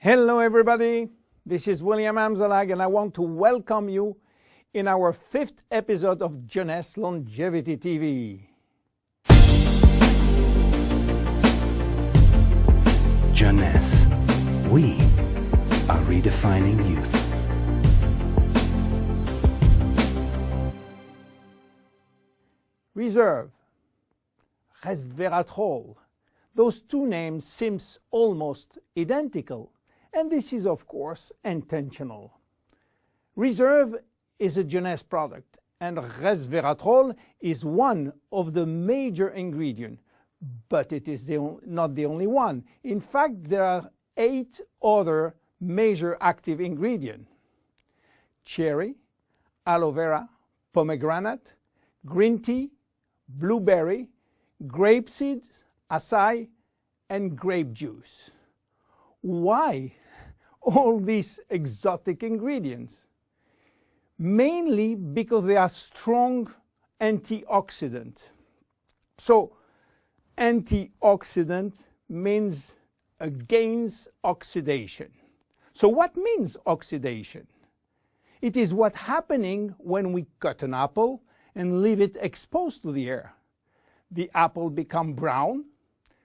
Hello everybody, this is William Amzalag and I want to welcome you in our 5th episode of Jeunesse Longevity TV. Jeunesse, we are redefining youth. Reserve, resveratrol, those two names seem almost identical. And this is, of course, intentional. Reserve is a Jeunesse product, and resveratrol is one of the major ingredients, but it is not the only one. In fact, there are 8 other major active ingredients: cherry, aloe vera, pomegranate, green tea, blueberry, grape seeds, acai, and grape juice. Why all these exotic ingredients? Mainly because they are strong antioxidants. So antioxidant means against oxidation. So what means oxidation? It is what's happening when we cut an apple and leave it exposed to the air. The apple becomes brown.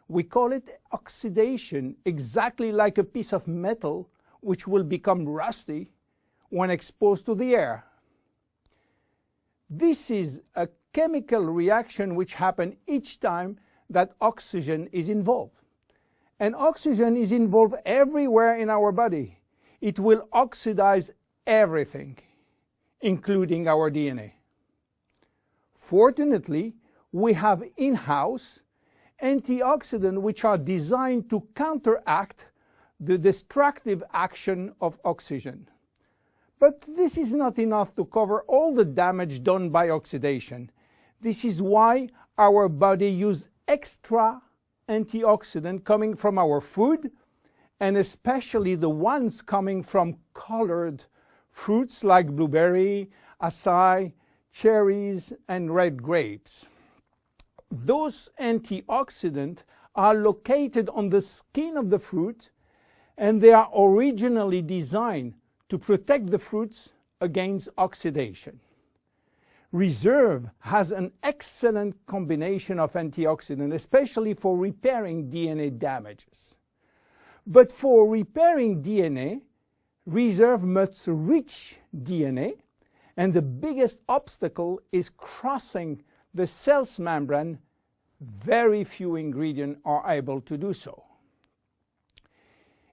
We call it oxidation, exactly like a piece of metal which will become rusty when exposed to the air. This is a chemical reaction which happens each time that oxygen is involved. And oxygen is involved everywhere in our body. It will oxidize everything, including our DNA. Fortunately, we have in-house antioxidants which are designed to counteract the destructive action of oxygen. But this is not enough to cover all the damage done by oxidation. This is why our body uses extra antioxidants coming from our food, and especially the ones coming from colored fruits like blueberry, acai, cherries, and red grapes. Those antioxidants are located on the skin of the fruit, and they are originally designed to protect the fruits against oxidation. Reserve has an excellent combination of antioxidants, especially for repairing DNA damages. But for repairing DNA, Reserve must reach DNA, and the biggest obstacle is crossing the cell's membrane. Very few ingredients are able to do so.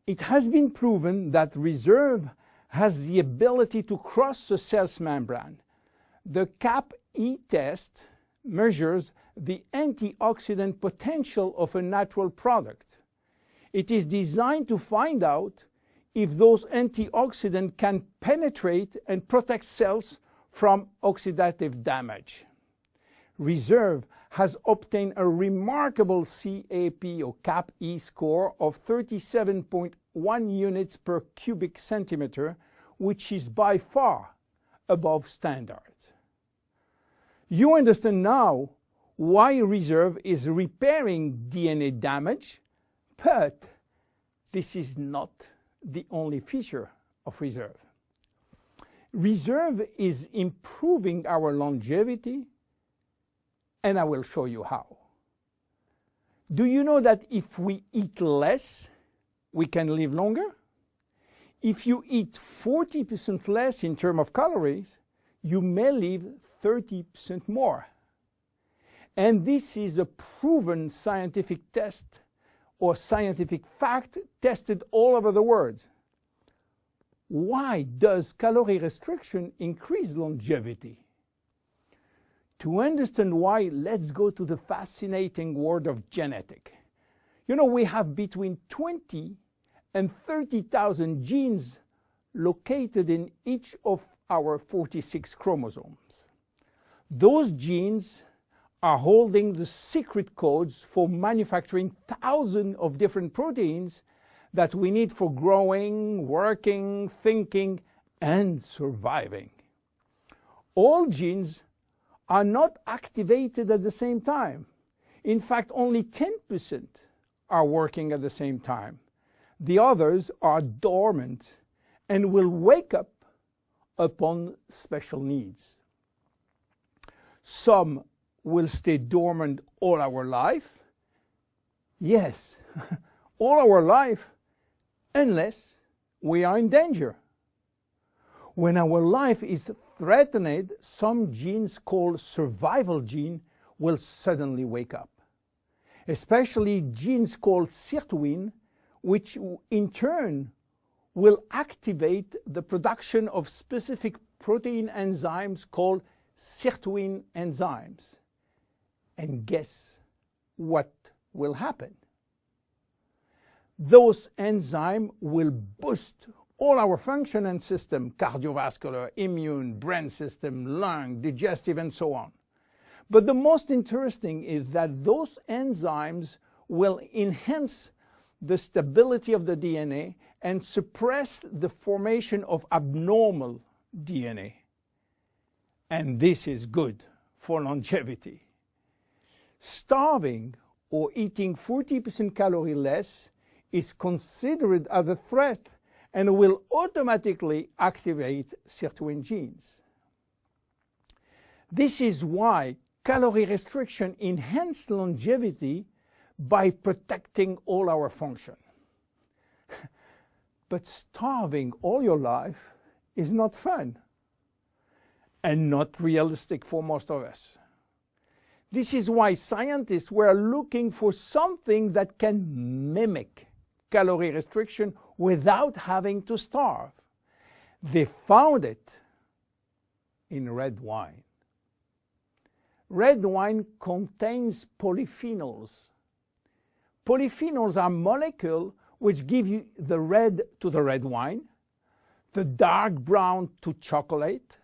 It has been proven that Reserve has the ability to cross the cell's membrane. The CAP-E test measures the antioxidant potential of a natural product. It is designed to find out if those antioxidants can penetrate and protect cells from oxidative damage. Reserve has obtained a remarkable CAP or CAP-E score of 37.1 units per cubic centimeter, which is by far above standard. You understand now why Reserve is repairing DNA damage, but this is not the only feature of Reserve. Reserve is improving our longevity, and I will show you how. Do you know that if we eat less, we can live longer? If you eat 40% less in terms of calories, you may live 30% more. And this is a proven scientific test or scientific fact tested all over the world. Why does calorie restriction increase longevity? To understand why, let's go to the fascinating world of genetics. You know, we have between 20 and 30,000 genes located in each of our 46 chromosomes. Those genes are holding the secret codes for manufacturing thousands of different proteins that we need for growing, working, thinking, and surviving. All genes are not activated at the same time. In fact, only 10% are working at the same time. The others are dormant and will wake up upon special needs. Some will stay dormant all our life. Yes, all our life, unless we are in danger. When our life is threatened, some genes called survival gene will suddenly wake up. Especially genes called sirtuin, which in turn will activate the production of specific protein enzymes called sirtuin enzymes. And guess what will happen? Those enzymes will boost all our function and system, cardiovascular, immune, brain system, lung, digestive, and so on. But the most interesting is that those enzymes will enhance the stability of the DNA and suppress the formation of abnormal DNA. And this is good for longevity. Starving or eating 40% calorie less is considered as a threat and will automatically activate sirtuin genes. This is why calorie restriction enhances longevity by protecting all our function. But starving all your life is not fun and not realistic for most of us. This is why scientists were looking for something that can mimic calorie restriction without having to starve. They found it in red wine. Red wine contains polyphenols. Polyphenols are molecules which give you the red to the red wine, the dark brown to chocolate,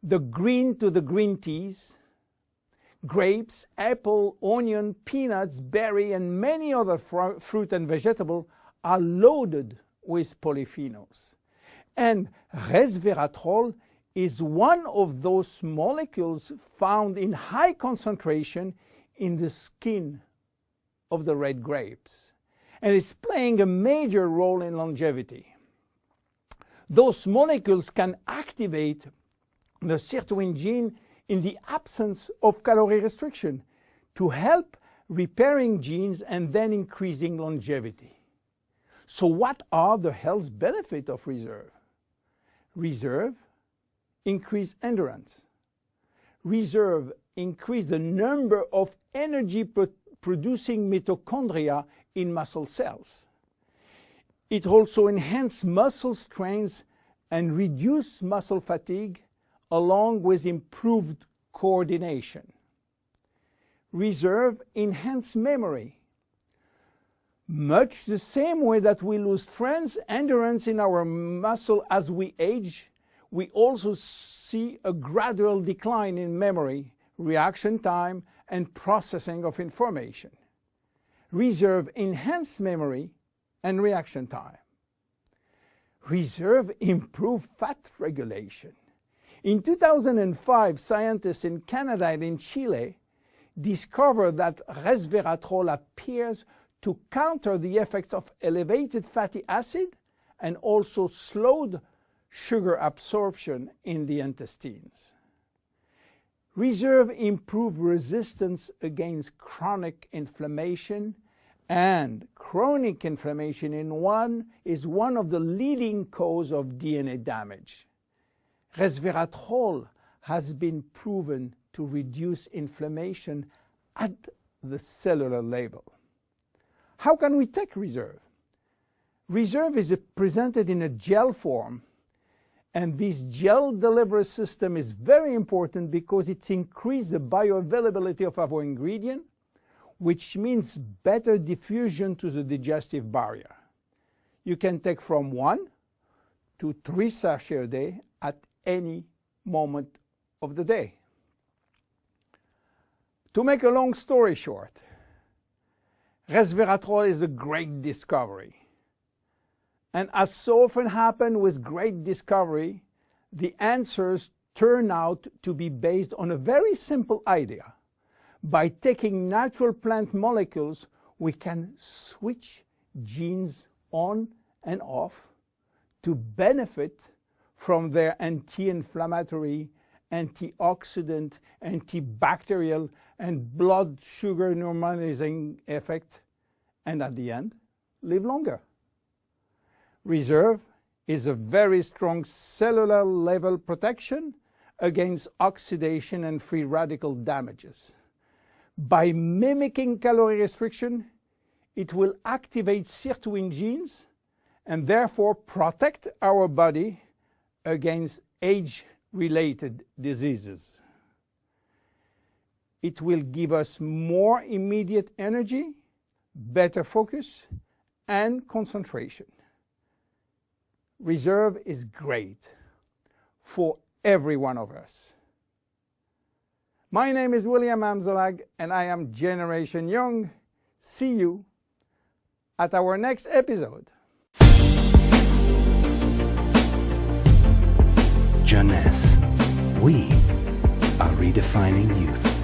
the green to the green teas. Grapes, apple, onion, peanuts, berry, and many other fruit and vegetables are loaded with polyphenols. And resveratrol is one of those molecules found in high concentration in the skin of the red grapes. And it's playing a major role in longevity. Those molecules can activate the sirtuin gene in the absence of calorie restriction to help repairing genes and then increasing longevity. So what are the health benefits of reserve? Reserve, increase endurance. Reserve, increase the number of energy-producing mitochondria in muscle cells. It also enhances muscle strength and reduces muscle fatigue, along with improved coordination. Reserve enhances memory. Much the same way that we lose strength, endurance in our muscle as we age, we also see a gradual decline in memory, reaction time, and processing of information. Reserve enhances memory and reaction time. Reserve improves fat regulation. In 2005, scientists in Canada and in Chile discovered that resveratrol appears to counter the effects of elevated fatty acid and also slowed sugar absorption in the intestines. Reserve improves resistance against chronic inflammation, and chronic inflammation is one of the leading causes of DNA damage. Resveratrol has been proven to reduce inflammation at the cellular level. How can we take reserve? Reserve is presented in a gel form, and this gel delivery system is very important because it increases the bioavailability of our ingredient, which means better diffusion to the digestive barrier. You can take from 1 to 3 sachets a day at any moment of the day. To make a long story short, resveratrol is a great discovery. And as so often happens with great discovery, the answers turn out to be based on a very simple idea. By taking natural plant molecules, we can switch genes on and off to benefit from their anti-inflammatory, antioxidant, antibacterial, and blood sugar normalizing effect, and at the end, live longer. Reserve is a very strong cellular level protection against oxidation and free radical damages. By mimicking calorie restriction, it will activate sirtuin genes and therefore protect our body against age-related diseases. It will give us more immediate energy, better focus, and concentration. Reserve is great for every one of us. My name is William Amzalag, and I am Generation Young. See you at our next episode. Jeunesse. We are redefining youth.